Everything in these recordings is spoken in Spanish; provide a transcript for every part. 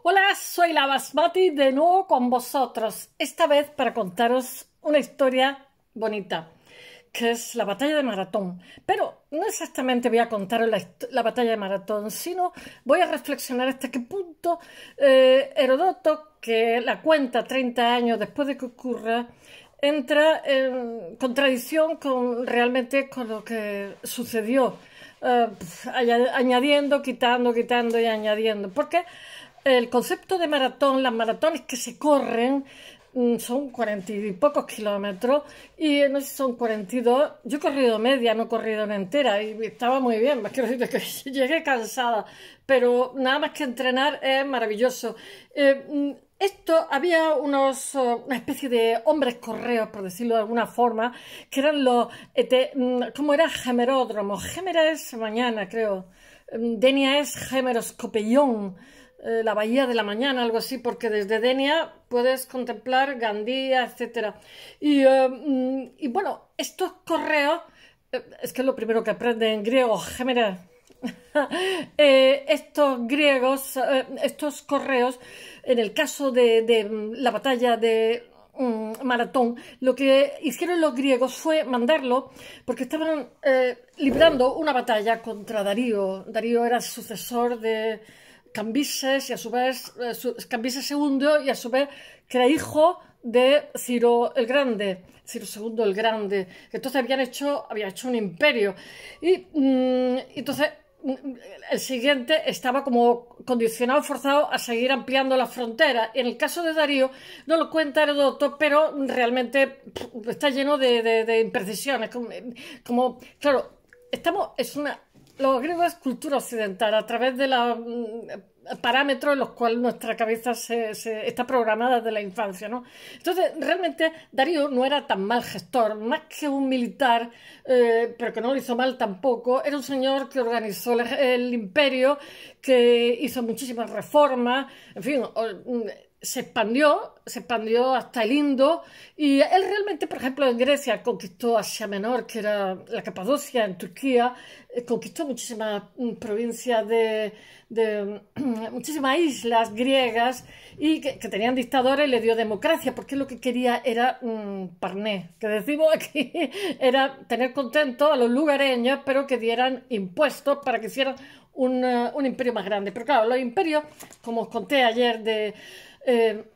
Hola, soy la Basmati de nuevo con vosotros, esta vez para contaros una historia bonita, que es la batalla de Maratón. Pero no exactamente voy a contaros la batalla de Maratón, sino voy a reflexionar hasta qué punto Heródoto, que la cuenta 30 años después de que ocurra, entra en contradicción realmente con lo que sucedió, añadiendo, quitando y añadiendo. Porque el concepto de maratón, las maratones que se corren, son 40 y pocos kilómetros, y no sé si son 42. Yo he corrido media, no he corrido en entera, y estaba muy bien. Quiero decir que llegué cansada, pero nada más que entrenar es maravilloso. Había una especie de hombres correos, por decirlo de alguna forma, que eran ¿cómo era? Gemeródromos. Gémera es mañana, creo. Denia es Gemeroscopeión, la bahía de la mañana, algo así, porque desde Denia puedes contemplar Gandía, etc. Y bueno, estos correos, es que es lo primero que aprende en griego, Gémera. Estos correos, en el caso de la batalla de Maratón, lo que hicieron los griegos fue mandarlo porque estaban librando una batalla contra Darío. Darío era sucesor de Cambises, y a su vez Cambises II, y a su vez que era hijo de Ciro el Grande, Ciro II el Grande. Entonces había hecho un imperio, y entonces el siguiente estaba como condicionado, forzado a seguir ampliando la frontera. En el caso de Darío no lo cuenta Heródoto, pero realmente está lleno de imprecisiones. Claro, los griegos es cultura occidental, a través de los parámetros en los cuales nuestra cabeza está programada desde la infancia, ¿no? Entonces, realmente Darío no era tan mal gestor, más que un militar, pero que no lo hizo mal tampoco. Era un señor que organizó el imperio, que hizo muchísimas reformas, en fin, se expandió hasta el Indo, y él realmente, por ejemplo, en Grecia conquistó Asia Menor, que era la Capadocia, en Turquía, conquistó muchísimas provincias muchísimas islas griegas, y que tenían dictadores, y le dio democracia, porque lo que quería era parné, que decimos aquí, era tener contentos a los lugareños, pero que dieran impuestos para que hicieran un imperio más grande. Pero claro, los imperios, como os conté ayer de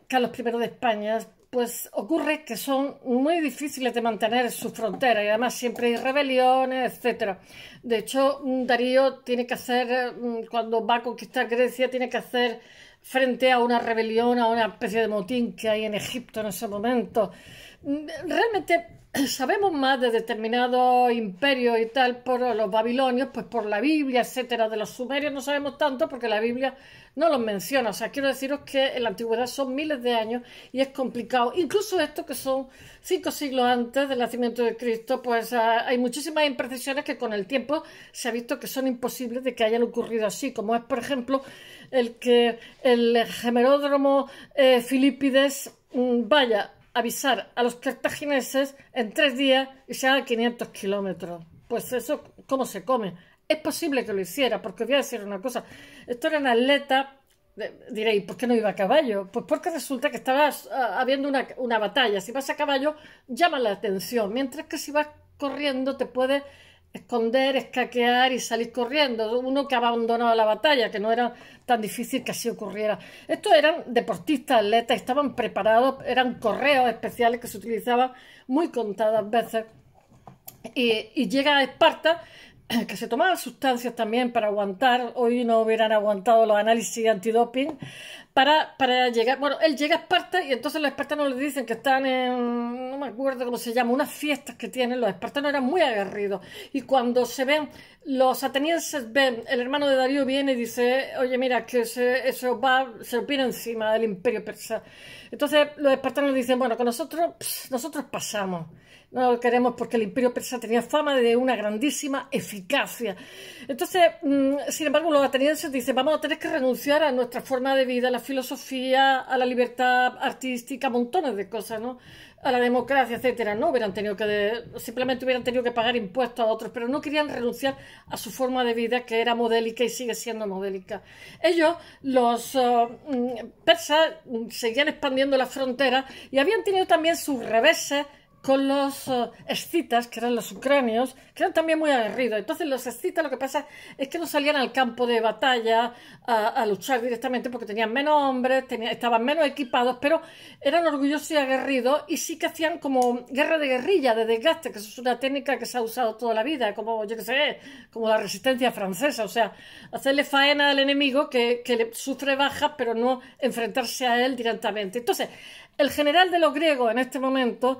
Carlos I de España, pues ocurre que son muy difíciles de mantener sus fronteras, y además siempre hay rebeliones, etc. De hecho, Darío tiene que hacer, cuando va a conquistar Grecia, tiene que hacer frente a una rebelión, a una especie de motín que hay en Egipto en ese momento. Realmente sabemos más de determinados imperios y tal por los babilonios, pues por la Biblia, etcétera. De los sumerios no sabemos tanto porque la Biblia no los menciona. O sea, quiero deciros que en la antigüedad son miles de años y es complicado. Incluso esto, que son 5 siglos antes del nacimiento de Cristo, pues hay muchísimas imprecisiones que con el tiempo se ha visto que son imposibles de que hayan ocurrido así, como es, por ejemplo, el Gemeródromo Filipides vaya avisar a los cartagineses en 3 días y se haga 500 kilómetros. Pues eso, ¿cómo se come? Es posible que lo hiciera, porque os voy a decir una cosa. Esto era un atleta. Diréis, ¿por qué no iba a caballo? Pues porque resulta que estaba habiendo una batalla. Si vas a caballo, llama la atención, mientras que si vas corriendo te puedes esconder, escaquear y salir corriendo. Uno que ha abandonado la batalla, que no era tan difícil que así ocurriera. Estos eran deportistas, atletas, estaban preparados, eran correos especiales que se utilizaban muy contadas veces. Y llega a Esparta, que se tomaban sustancias también para aguantar. Hoy no hubieran aguantado los análisis antidoping para llegar. Bueno, él llega a Esparta, y entonces los espartanos le dicen que están no me acuerdo cómo se llama, unas fiestas que tienen. Los espartanos eran muy aguerridos, y cuando los atenienses ven, el hermano de Darío viene y dice: oye, mira, que se lo viene encima del imperio persa. Entonces los espartanos dicen: bueno, con nosotros pasamos. no lo queremos porque el imperio persa tenía fama de una grandísima eficacia. Entonces, sin embargo, los atenienses dicen, vamos a tener que renunciar a nuestra forma de vida, a la filosofía, a la libertad artística, montones de cosas, ¿no? A la democracia, etcétera. No hubieran tenido simplemente hubieran tenido que pagar impuestos a otros, pero no querían renunciar a su forma de vida, que era modélica y sigue siendo modélica. Ellos, los persas, seguían expandiendo las fronteras y habían tenido también sus reveses con los escitas, que eran los ucranios, que eran también muy aguerridos. Entonces los escitas, lo que pasa es que no salían al campo de batalla a luchar directamente porque tenían menos hombres, estaban menos equipados, pero eran orgullosos y aguerridos, y sí que hacían como guerra de guerrilla, de desgaste, que eso es una técnica que se ha usado toda la vida, como, yo qué sé, como la resistencia francesa, o sea, hacerle faena al enemigo que sufre bajas, pero no enfrentarse a él directamente. Entonces, el general de los griegos en este momento,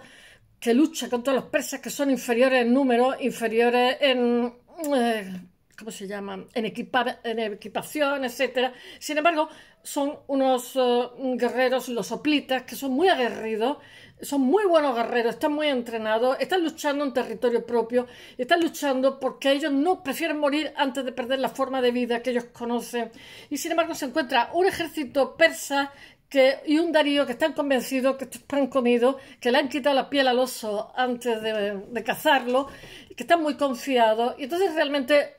que lucha contra los persas, que son inferiores en número, inferiores en, ¿cómo se llama?, en equipación, etcétera. Sin embargo, son unos guerreros, los hoplitas, que son muy aguerridos, son muy buenos guerreros, están muy entrenados, están luchando en territorio propio, están luchando porque ellos no prefieren morir antes de perder la forma de vida que ellos conocen. Y sin embargo se encuentra un ejército persa y un Darío que están convencidos que están comidos, que le han quitado la piel al oso antes de cazarlo, que están muy confiados. Y entonces realmente,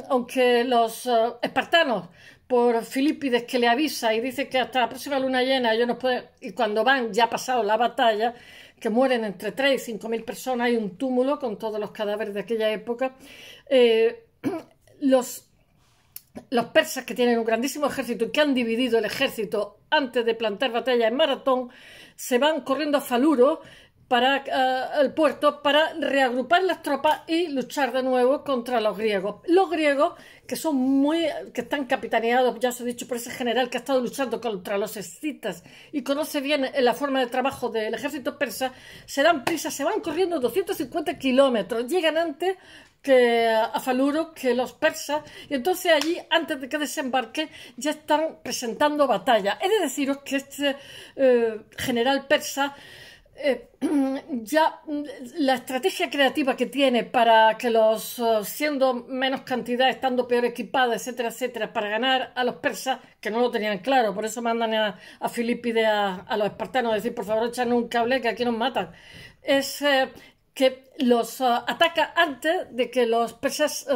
aunque los espartanos, por Filipides, que le avisa y dice que hasta la próxima luna llena ellos no pueden, y cuando van ya ha pasado la batalla, que mueren entre 3 y 5 mil personas, hay un túmulo con todos los cadáveres de aquella época, los persas, que tienen un grandísimo ejército y que han dividido el ejército antes de plantar batalla en Maratón, se van corriendo a Faluro, al puerto, para reagrupar las tropas y luchar de nuevo contra los griegos. Los griegos, que están capitaneados, ya os he dicho, por ese general que ha estado luchando contra los escitas y conoce bien la forma de trabajo del ejército persa, se dan prisa, se van corriendo 250 kilómetros, llegan antes a Faluro que los persas, y entonces allí, antes de que desembarquen, ya están presentando batalla. He de deciros que este general persa, ya la estrategia creativa que tiene para que siendo menos cantidad, estando peor equipados, etcétera, etcétera, para ganar a los persas, que no lo tenían claro, por eso mandan a Filipides a los espartanos a decir, por favor, échanos un cable que aquí nos matan, es que los ataca antes de que los persas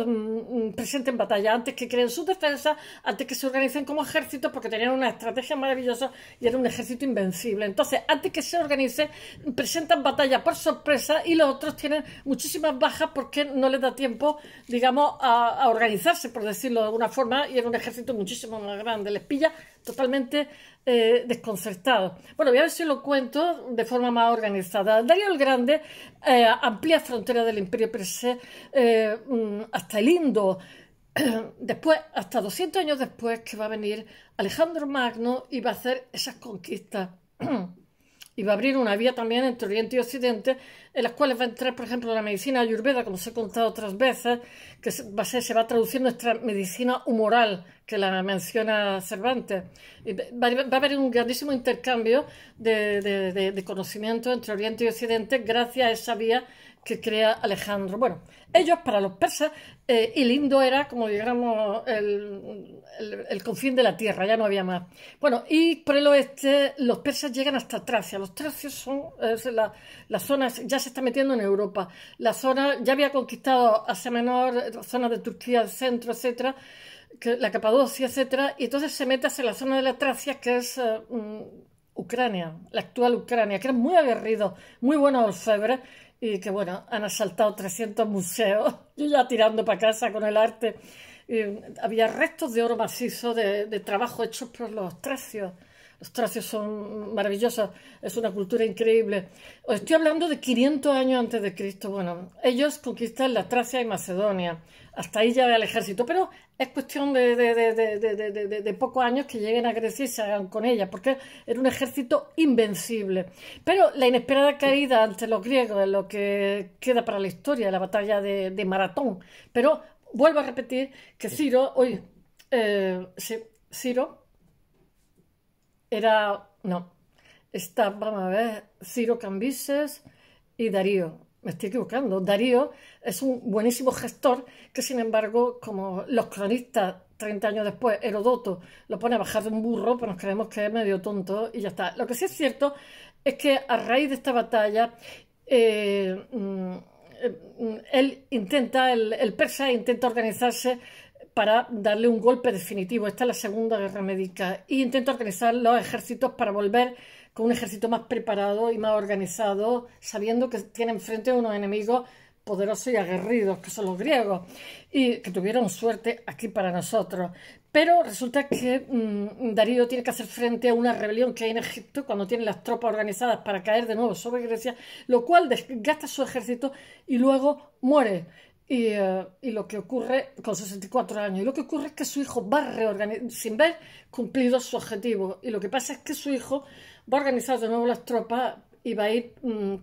presenten batalla, antes que creen sus defensas, antes que se organicen como ejército, porque tenían una estrategia maravillosa y era un ejército invencible. Entonces, antes que se organicen, presentan batalla por sorpresa, y los otros tienen muchísimas bajas porque no les da tiempo, digamos, a organizarse, por decirlo de alguna forma, y era un ejército muchísimo más grande. Les pilla totalmente desconcertado. Bueno, voy a ver si lo cuento de forma más organizada. Darío el Grande amplía fronteras del imperio persa hasta el Indo. Después, hasta 200 años después, que va a venir Alejandro Magno y va a hacer esas conquistas. Y va a abrir una vía también entre Oriente y Occidente, en las cuales va a entrar, por ejemplo, la medicina ayurveda, como os he contado otras veces, que se va a traducir nuestra medicina humoral, que la menciona Cervantes. Y va a haber un grandísimo intercambio de conocimiento entre Oriente y Occidente gracias a esa vía que crea Alejandro. Bueno, ellos, para los persas, el Indo era, como digamos, el confín de la tierra, ya no había más. Bueno, y por el oeste los persas llegan hasta Tracia. Los tracios son la zona, ya se está metiendo en Europa. La zona, ya había conquistado Asia Menor, zonas de Turquía, el centro, etcétera, la Capadocia, etcétera, y entonces se mete hacia la zona de la Tracia, que es Ucrania, la actual Ucrania, que eran muy aguerridos, muy buenos orfebres, y que, bueno, han asaltado 300 museos, y ya tirando para casa con el arte. Había restos de oro macizo de trabajo hechos por los tracios. Los tracios son maravillosos, es una cultura increíble. Os estoy hablando de 500 años antes de Cristo. Bueno, ellos conquistan la Tracia y Macedonia. Hasta ahí ya va el ejército, pero es cuestión de pocos años que lleguen a Grecia y se hagan con ella, porque era un ejército invencible. Pero la inesperada caída ante los griegos es lo que queda para la historia, la batalla de Maratón. Pero vuelvo a repetir que Ciro, Ciro vamos a ver, Ciro Cambises y Darío. me estoy equivocando. Darío es un buenísimo gestor que, sin embargo, como los cronistas 30 años después, Heródoto lo pone a bajar de un burro, pues nos creemos que es medio tonto y ya está. Lo que sí es cierto es que a raíz de esta batalla, él intenta, el persa intenta organizarse para darle un golpe definitivo. Esta es la Segunda Guerra Médica y intenta organizar los ejércitos para volver con un ejército más preparado y más organizado, sabiendo que tiene enfrente a unos enemigos poderosos y aguerridos, que son los griegos, y que tuvieron suerte aquí para nosotros. Pero resulta que Darío tiene que hacer frente a una rebelión que hay en Egipto cuando tiene las tropas organizadas para caer de nuevo sobre Grecia, lo cual desgasta su ejército y luego muere. Y lo que ocurre con 64 años, y lo que ocurre es que su hijo va a reorganizar, sin ver cumplido su objetivo, y lo que pasa es que su hijo va a organizar de nuevo las tropas y va a ir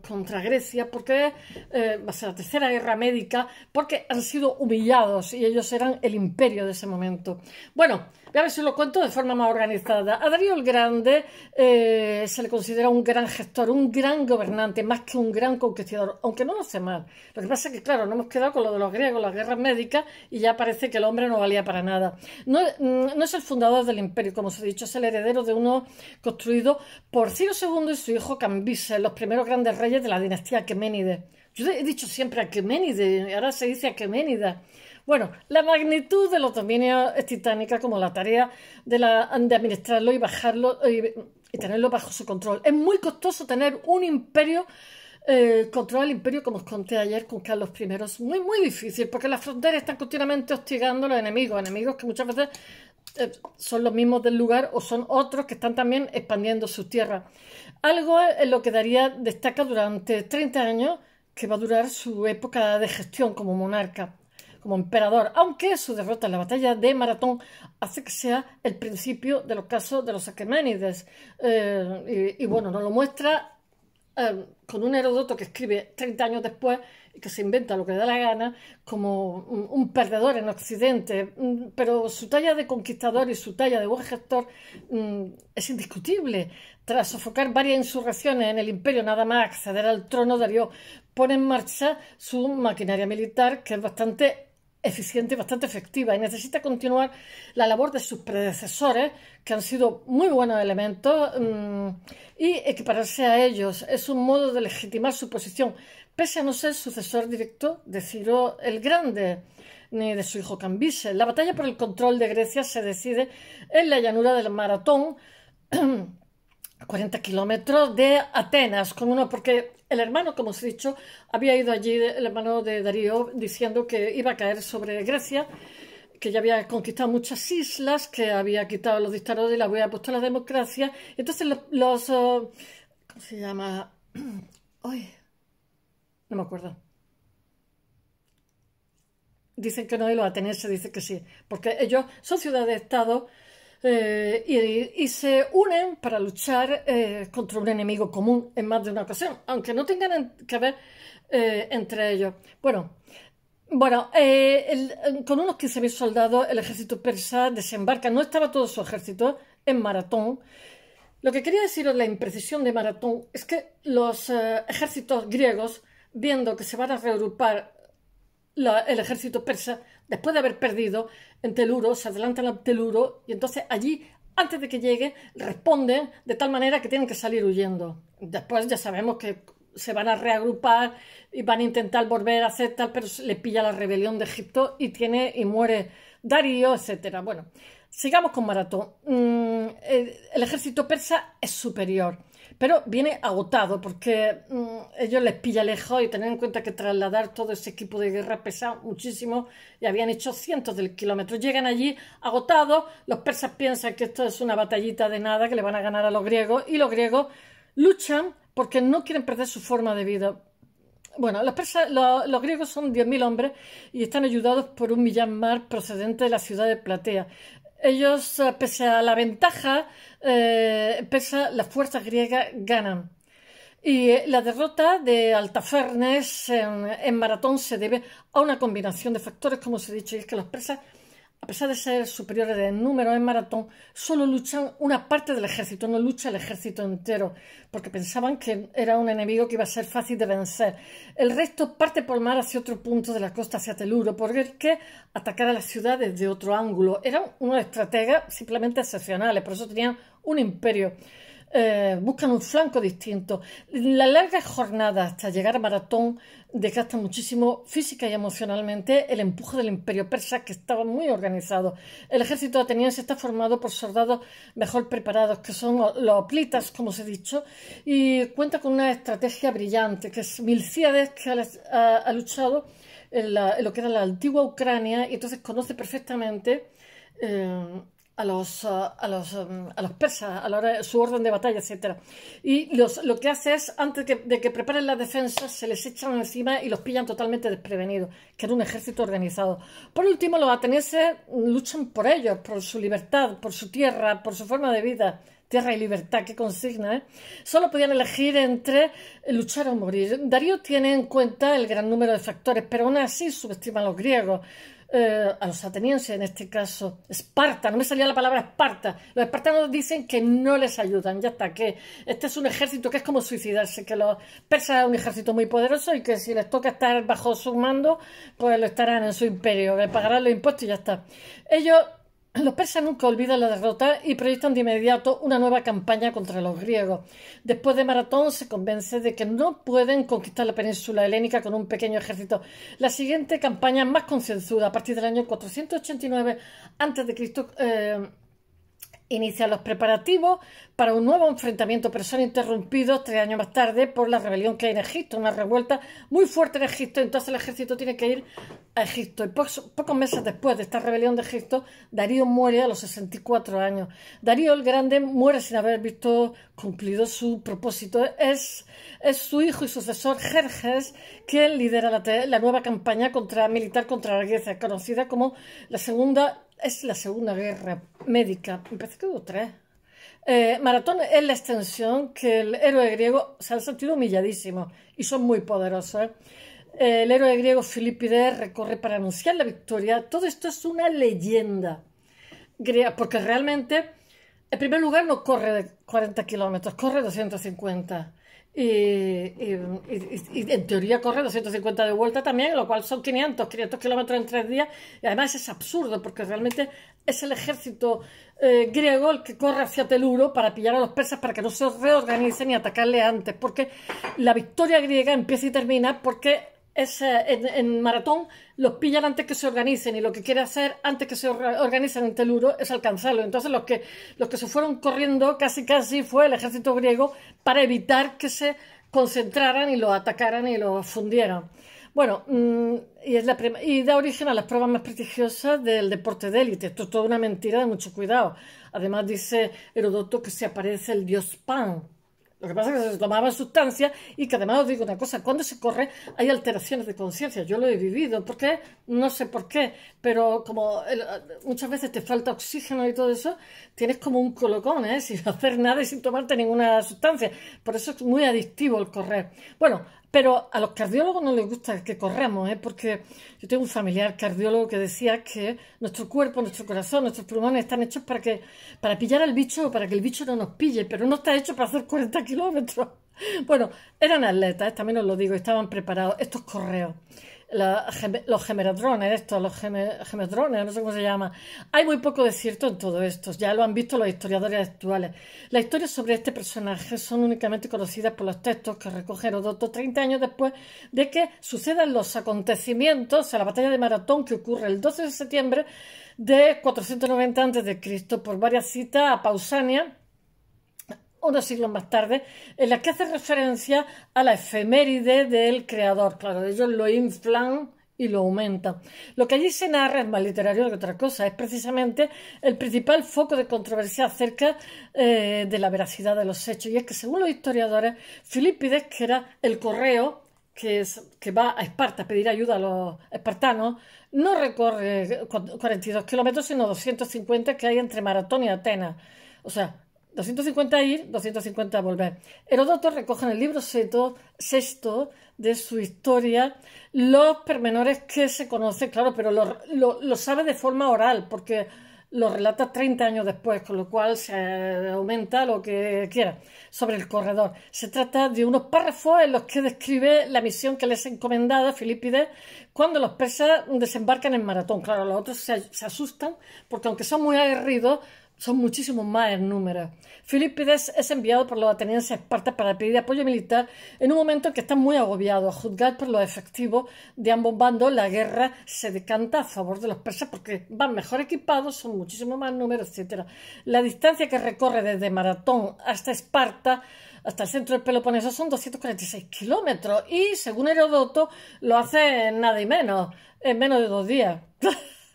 contra Grecia porque va a ser la tercera guerra médica, porque han sido humillados y ellos eran el imperio de ese momento. Bueno, voy a ver si lo cuento de forma más organizada. A Darío el Grande se le considera un gran gestor, un gran gobernante, más que un gran conquistador, aunque no lo hace mal. Lo que pasa es que, claro, no hemos quedado con lo de los griegos, las guerras médicas, y ya parece que el hombre no valía para nada. No es el fundador del imperio, como os he dicho, es el heredero de uno construido por Ciro II y su hijo Cambises, los primeros grandes reyes de la dinastía Aqueménide. Yo he dicho siempre Aqueménide, ahora se dice Aqueménida. Bueno, la magnitud de los dominios es titánica, como la tarea de administrarlo y bajarlo y tenerlo bajo su control. Es muy costoso tener un imperio, controlar el imperio, como os conté ayer con Carlos I. Es muy, muy difícil, porque las fronteras están continuamente hostigando a los enemigos que muchas veces son los mismos del lugar o son otros que están también expandiendo sus tierras. Algo en lo que Darío destaca durante 30 años, que va a durar su época de gestión como monarca, como emperador, aunque su derrota en la batalla de Maratón hace que sea el principio del ocaso de los Aqueménides. Y bueno, nos lo muestra con un Heródoto que escribe 30 años después y que se inventa lo que le da la gana como un perdedor en Occidente, pero su talla de conquistador y su talla de buen gestor es indiscutible. Tras sofocar varias insurrecciones en el imperio, nada más acceder al trono, Darío pone en marcha su maquinaria militar, que es bastante eficiente y bastante efectiva, y necesita continuar la labor de sus predecesores, que han sido muy buenos elementos, y equipararse a ellos. Es un modo de legitimar su posición, pese a no ser sucesor directo de Ciro el Grande, ni de su hijo Cambises. La batalla por el control de Grecia se decide en la llanura del Maratón, 40 kilómetros de Atenas, porque el hermano, como os he dicho, había ido allí, el hermano de Darío, diciendo que iba a caer sobre Grecia, que ya había conquistado muchas islas, que había quitado a los dictadores y la había puesto a la democracia. Entonces ¿cómo se llama? Ay, no me acuerdo. Dicen que no, y los atenienses dicen que sí, porque ellos son ciudades-estado. Y se unen para luchar contra un enemigo común en más de una ocasión, aunque no tengan que ver entre ellos. Bueno, con unos 15.000 soldados, el ejército persa desembarca. No estaba todo su ejército en Maratón. Lo que quería deciros, la imprecisión de Maratón, es que los ejércitos griegos, viendo que se van a reagrupar el ejército persa, después de haber perdido en Teluro, se adelantan a Teluro y entonces allí, antes de que llegue, responden de tal manera que tienen que salir huyendo. Después ya sabemos que se van a reagrupar y van a intentar volver a hacer tal, pero le pilla la rebelión de Egipto y muere Darío, etc. Bueno, sigamos con Maratón. El ejército persa es superior, pero viene agotado porque ellos les pilla lejos, y tener en cuenta que trasladar todo ese equipo de guerra pesa muchísimo y habían hecho cientos de kilómetros. Llegan allí agotados, los persas piensan que esto es una batallita de nada, que le van a ganar a los griegos, y los griegos luchan porque no quieren perder su forma de vida. Bueno, los griegos son 10.000 hombres y están ayudados por 1.000.000 más procedente de la ciudad de Platea. Ellos, pese a la ventaja, las fuerzas griegas ganan. Y la derrota de Altafernes en Maratón se debe a una combinación de factores, como os he dicho, y es que los persas a pesar de ser superiores en número en Maratón, solo luchan una parte del ejército, no lucha el ejército entero, porque pensaban que era un enemigo que iba a ser fácil de vencer. El resto parte por mar hacia otro punto de la costa, hacia Teluro, porque atacar a la ciudad desde otro ángulo. Eran unos estrategas simplemente excepcionales, por eso tenían un imperio. Buscan un flanco distinto. Las largas jornadas hasta llegar a Maratón desgastan muchísimo física y emocionalmente el empuje del imperio persa, que estaba muy organizado. El ejército ateniense está formado por soldados mejor preparados, que son los hoplitas, como os he dicho, y cuenta con una estrategia brillante, que es Milcíades, que ha luchado en lo que era la antigua Ucrania, y entonces conoce perfectamente a los persas, a la hora de su orden de batalla, etc. Y lo que hace es, antes de que preparen las defensas, se les echan encima y los pillan totalmente desprevenidos, que era un ejército organizado. Por último, los atenienses luchan por ellos, por su libertad, por su tierra, por su forma de vida. Tierra y libertad, qué consigna, ¿eh? Solo podían elegir entre luchar o morir. Darío tiene en cuenta el gran número de factores, pero aún así subestima a los griegos. A los atenienses en este caso. Esparta, no me salía la palabra Esparta. Los espartanos dicen que no les ayudan, ya está, que este es un ejército que es como suicidarse, que los persas es un ejército muy poderoso y que si les toca estar bajo su mando, pues lo estarán en su imperio, que pagarán los impuestos y ya está. Los persas nunca olvidan la derrota y proyectan de inmediato una nueva campaña contra los griegos. Después de Maratón se convence de que no pueden conquistar la península helénica con un pequeño ejército. La siguiente campaña es más concienzuda. A partir del año 489 a.C. Inician los preparativos para un nuevo enfrentamiento, pero son interrumpidos 3 años más tarde por la rebelión que hay en Egipto, una revuelta muy fuerte en Egipto. Entonces el ejército tiene que ir a Egipto. Y pocos meses después de esta rebelión de Egipto, Darío muere a los 64 años. Darío el Grande muere sin haber visto cumplido su propósito. Es su hijo y sucesor Jerjes quien lidera la nueva campaña militar contra la Grecia, conocida como la Segunda Guerra Médica. Me parece que hubo 3. Maratón es la extensión que el héroe griego se ha sentido humilladísimo y son muy poderosos. El héroe griego Filipides recorre para anunciar la victoria. Todo esto es una leyenda griega, porque realmente, en primer lugar, no corre de 40 kilómetros, corre 250. Y en teoría corre 250 de vuelta también, lo cual son 500 kilómetros en 3 días. Y además es absurdo, porque realmente es el ejército griego el que corre hacia Teluro para pillar a los persas, para que no se reorganicen y atacarle antes, porque la victoria griega empieza y termina porque en Maratón los pillan antes que se organicen, y lo que quiere hacer antes que se organicen en Teluro es alcanzarlo. Entonces los que se fueron corriendo casi fue el ejército griego para evitar que se concentraran y los atacaran y los fundieran. Bueno, y da origen a las pruebas más prestigiosas del deporte de élite. Esto es toda una mentira de mucho cuidado. Además dice Heródoto que se aparece el dios Pan. Lo que pasa es que se tomaban sustancias y que además os digo una cosa, cuando se corre hay alteraciones de conciencia. Yo lo he vivido, porque no sé por qué, pero como muchas veces te falta oxígeno y todo eso, tienes como un colocón, sin hacer nada y sin tomarte ninguna sustancia. Por eso es muy adictivo el correr. Bueno, pero a los cardiólogos no les gusta que corramos, porque yo tengo un familiar cardiólogo que decía que nuestro cuerpo, nuestro corazón, nuestros pulmones están hechos para pillar al bicho o para que el bicho no nos pille, pero no está hecho para hacer 40 kilómetros. Bueno, eran atletas, también os lo digo, estaban preparados. Estos correos, los gemedrones, no sé cómo se llama. Hay muy poco de cierto en todo esto, ya lo han visto los historiadores actuales. Las historias sobre este personaje son únicamente conocidas por los textos que recoge Heródoto 30 años después de que sucedan los acontecimientos a la batalla de Maratón, que ocurre el 12 de septiembre de 490 a.C., por varias citas a Pausania, unos siglos más tarde, en la que hace referencia a la efeméride del creador. Claro, ellos lo inflan y lo aumentan. Lo que allí se narra es más literario que otra cosa, es precisamente el principal foco de controversia acerca de la veracidad de los hechos, y es que según los historiadores, Filipides, que era el correo que va a Esparta a pedir ayuda a los espartanos, no recorre 42 kilómetros, sino 250 que hay entre Maratón y Atenas. O sea, 250 ir, 250 volver. Heródoto recoge en el libro sexto de su historia los pormenores que se conocen, claro, pero lo sabe de forma oral, porque lo relata 30 años después, con lo cual se aumenta lo que quiera sobre el corredor. Se trata de unos párrafos en los que describe la misión que les es encomendada a Filipides cuando los persas desembarcan en Maratón. Claro, los otros se asustan porque aunque son muy aguerridos, son muchísimos más en número. Filipides es enviado por los atenienses a Esparta para pedir apoyo militar en un momento en que están muy agobiados. A juzgar por los efectivos de ambos bandos, la guerra se decanta a favor de los persas porque van mejor equipados, son muchísimo más números, etc. La distancia que recorre desde Maratón hasta Esparta, hasta el centro del Peloponeso, son 246 kilómetros y, según Heródoto, lo hace en nada y menos, en menos de 2 días.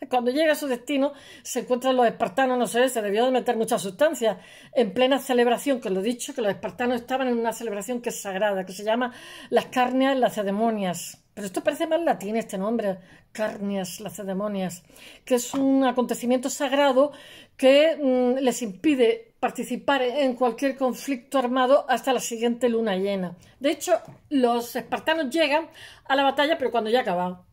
Cuando llega a su destino, se encuentran los espartanos, no sé, se debió de meter mucha sustancia, en plena celebración, que lo he dicho, que los espartanos estaban en una celebración que es sagrada, que se llama las Carnias Lacedemonias. Pero esto parece más latín, este nombre, Carnias Lacedemonias, que es un acontecimiento sagrado que les impide participar en cualquier conflicto armado hasta la siguiente luna llena. De hecho, los espartanos llegan a la batalla, pero cuando ya ha acabado.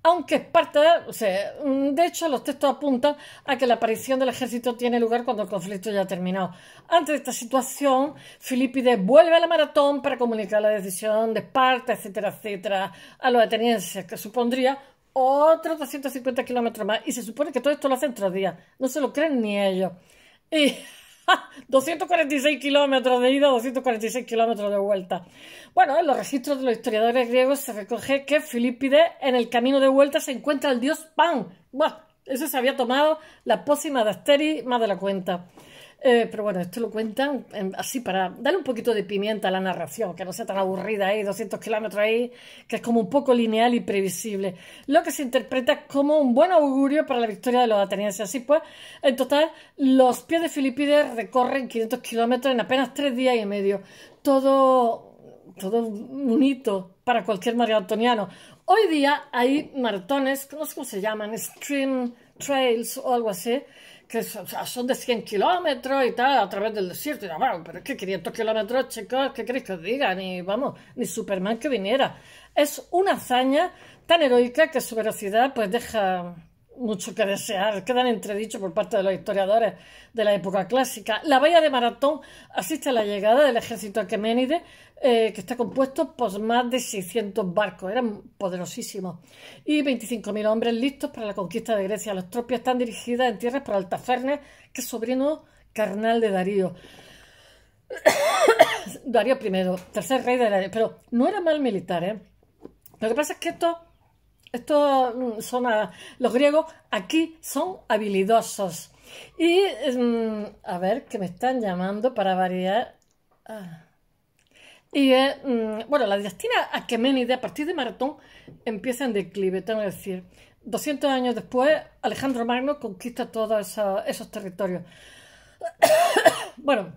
Aunque Esparta, o sea, de hecho los textos apuntan a que la aparición del ejército tiene lugar cuando el conflicto ya ha terminado. Ante esta situación, Filipides vuelve a la Maratón para comunicar la decisión de Esparta, etcétera, etcétera, a los atenienses, que supondría otros 250 kilómetros más. Y se supone que todo esto lo hacen 3 días. No se lo creen ni ellos. Y 246 kilómetros de ida, 246 kilómetros de vuelta. Bueno, en los registros de los historiadores griegos se recoge que Filipides en el camino de vuelta se encuentra el dios Pan. Buah, eso se había tomado la pócima de Asteris más de la cuenta. Pero bueno, esto lo cuentan así para darle un poquito de pimienta a la narración, que no sea tan aburrida ahí, 200 kilómetros ahí, que es como un poco lineal y previsible. Lo que se interpreta como un buen augurio para la victoria de los atenienses. Así pues, en total, los pies de Filipides recorren 500 kilómetros en apenas 3 días y medio. Todo un hito para cualquier maratoniano. Hoy día hay maratones, no sé cómo se llaman, stream trails o algo así, que son de 100 kilómetros y tal, a través del desierto. Y bueno, pero es que 500 kilómetros, chicos, ¿qué queréis que os diga? Ni Superman que viniera. Es una hazaña tan heroica que su velocidad pues deja mucho que desear. Quedan entredichos por parte de los historiadores de la época clásica. La bahía de Maratón asiste a la llegada del ejército aqueménide, que está compuesto por más de 600 barcos, eran poderosísimos, y 25.000 hombres listos para la conquista de Grecia. Las tropas están dirigidas en tierras por Altafernes, que es sobrino carnal de Darío. Darío I, tercer rey de Darío, pero no era mal militar, ¿eh? Lo que pasa es que estos son los griegos aquí son habilidosos. Y a ver, que me están llamando para variar. Y bueno, la dinastía aqueménide a partir de Maratón empieza en declive, tengo que decir. 200 años después, Alejandro Magno conquista todos esos territorios. Bueno,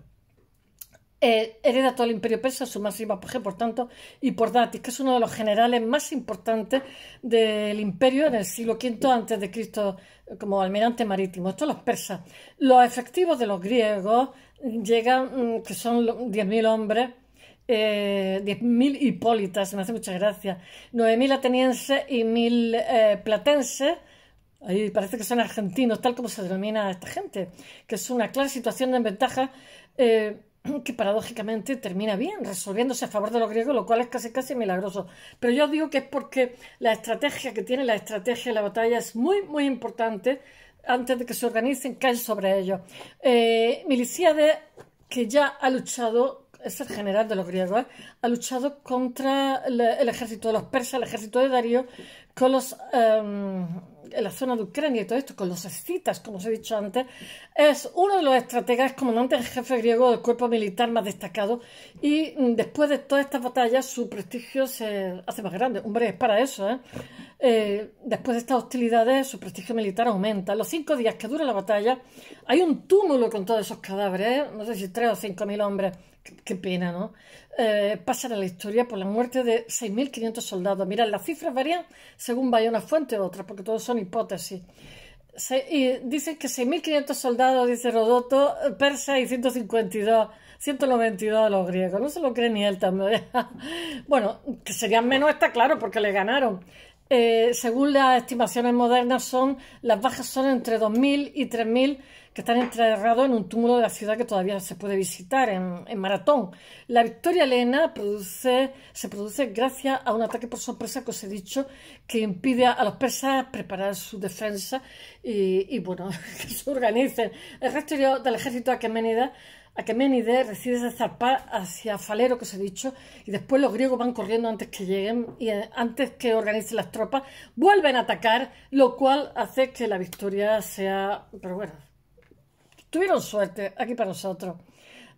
hereda todo el imperio persa, su máximo apogeo, por tanto, y por Datis, que es uno de los generales más importantes del imperio en el siglo V a.C., como almirante marítimo. Estos los persas. Los efectivos de los griegos llegan, que son 10.000 hombres, 10.000 hipólitas, me hace mucha gracia, 9.000 atenienses y 1.000 platenses. Ahí parece que son argentinos, tal como se denomina a esta gente, que es una clara situación de desventaja, que paradójicamente termina bien, resolviéndose a favor de los griegos, lo cual es casi milagroso. Pero yo digo que es porque la estrategia que tiene, la estrategia de la batalla es muy importante. Antes de que se organicen, caen sobre ellos. Miliciades, que ya ha luchado, es el general de los griegos, ha luchado contra el ejército de los persas, el ejército de Darío, con los en la zona de Ucrania y todo esto, con los escitas, como os he dicho antes. Es uno de los estrategas, comandante en jefe griego del cuerpo militar más destacado, y después de todas estas batallas su prestigio se hace más grande. Hombre, es para eso, después de estas hostilidades su prestigio militar aumenta. En los 5 días que dura la batalla hay un túmulo con todos esos cadáveres, no sé si 3 o 5.000 hombres. Qué pena, ¿no? Pasan a la historia por la muerte de 6.500 soldados. Mirad, las cifras varían según vaya una fuente u otra, porque todos son hipótesis. Y dicen que 6.500 soldados, dice Heródoto, persas y 192 los griegos. No se lo cree ni él también. Bueno, que serían menos está claro porque le ganaron. Según las estimaciones modernas, las bajas son entre 2.000 y 3.000 que están enterrados en un túmulo de la ciudad que todavía se puede visitar en Maratón. La victoria helena se produce gracias a un ataque por sorpresa que os he dicho, que impide a los persas preparar su defensa y bueno, que se organicen. El resto del ejército Aqueménides decide zarpar hacia Falero, que os he dicho, y después los griegos van corriendo antes que lleguen y antes que organicen las tropas, vuelven a atacar, lo cual hace que la victoria sea... Pero bueno, tuvieron suerte aquí para nosotros.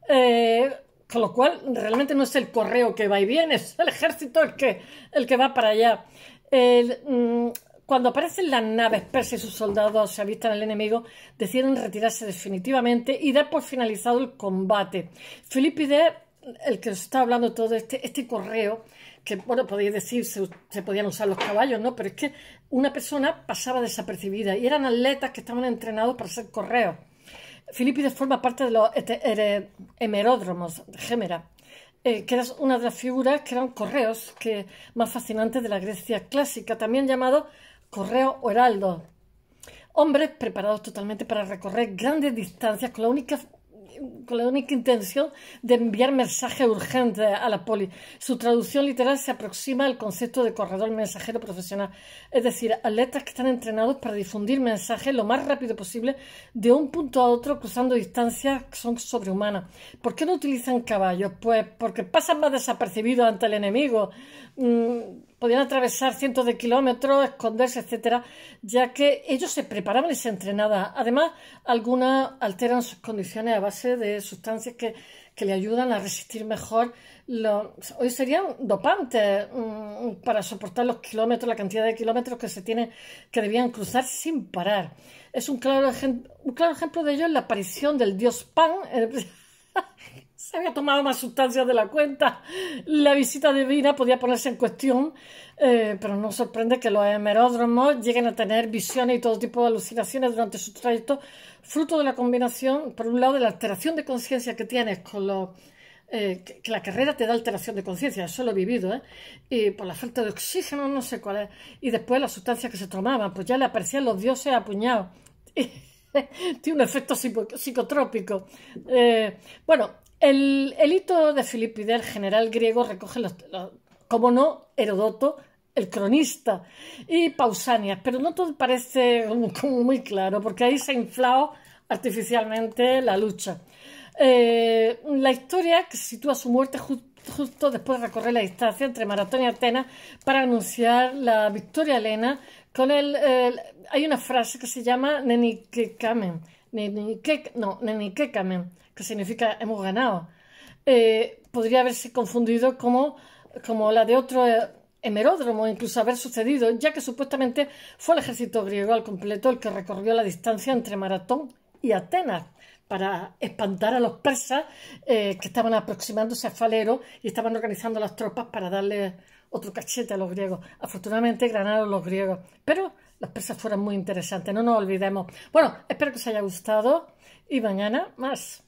Con lo cual, realmente no es el correo que va y viene, es el ejército el que va para allá. Cuando aparecen las naves persas y sus soldados se avistan al enemigo, deciden retirarse definitivamente y dar por finalizado el combate. Filipides, el que os está hablando todo este correo, que bueno, podéis decir, se podían usar los caballos, ¿no? Pero es que una persona pasaba desapercibida y eran atletas que estaban entrenados para ser correos. Filipides forma parte de los hemeródromos de Gémera, que era una de las figuras que eran correos más fascinantes de la Grecia clásica, también llamados correos o heraldos. Hombres preparados totalmente para recorrer grandes distancias con la única intención de enviar mensajes urgentes a la polis. Su traducción literal se aproxima al concepto de corredor mensajero profesional, es decir, atletas que están entrenados para difundir mensajes lo más rápido posible de un punto a otro cruzando distancias que son sobrehumanas. ¿Por qué no utilizan caballos? Pues porque pasan más desapercibidos ante el enemigo. Podían atravesar cientos de kilómetros, esconderse, etcétera, ya que ellos se preparaban y se entrenaban. Además, algunas alteran sus condiciones a base de sustancias que le ayudan a resistir mejor. Hoy serían dopantes para soportar los kilómetros, la cantidad de kilómetros que debían cruzar sin parar. Es un claro ejemplo de ello en la aparición del dios Pan. Se había tomado más sustancias de la cuenta. La visita divina podía ponerse en cuestión, pero no sorprende que los hemeródromos lleguen a tener visiones y todo tipo de alucinaciones durante su trayecto, fruto de la combinación, por un lado, de la alteración de conciencia que tienes con que la carrera te da alteración de conciencia, eso lo he vivido, y por la falta de oxígeno, no sé cuál es, y después las sustancias que se tomaban, pues ya le aparecían los dioses apuñados. Tiene un efecto psicotrópico. Bueno, el hito de Filipides, el general griego, recoge como no, Heródoto, el cronista, y Pausanias, pero no todo parece como muy claro, porque ahí se ha inflado artificialmente la lucha. La historia que sitúa su muerte justo después de recorrer la distancia entre Maratón y Atenas para anunciar la victoria helena con hay una frase que se llama Nenikekamen, que significa hemos ganado. Podría haberse confundido como la de otro hemeródromo, incluso haber sucedido, ya que supuestamente fue el ejército griego al completo el que recorrió la distancia entre Maratón y Atenas para espantar a los persas que estaban aproximándose a Falero y estaban organizando las tropas para darle otro cachete a los griegos. Afortunadamente ganaron los griegos, pero los persas fueron muy interesantes, no nos olvidemos. Bueno, espero que os haya gustado y mañana más.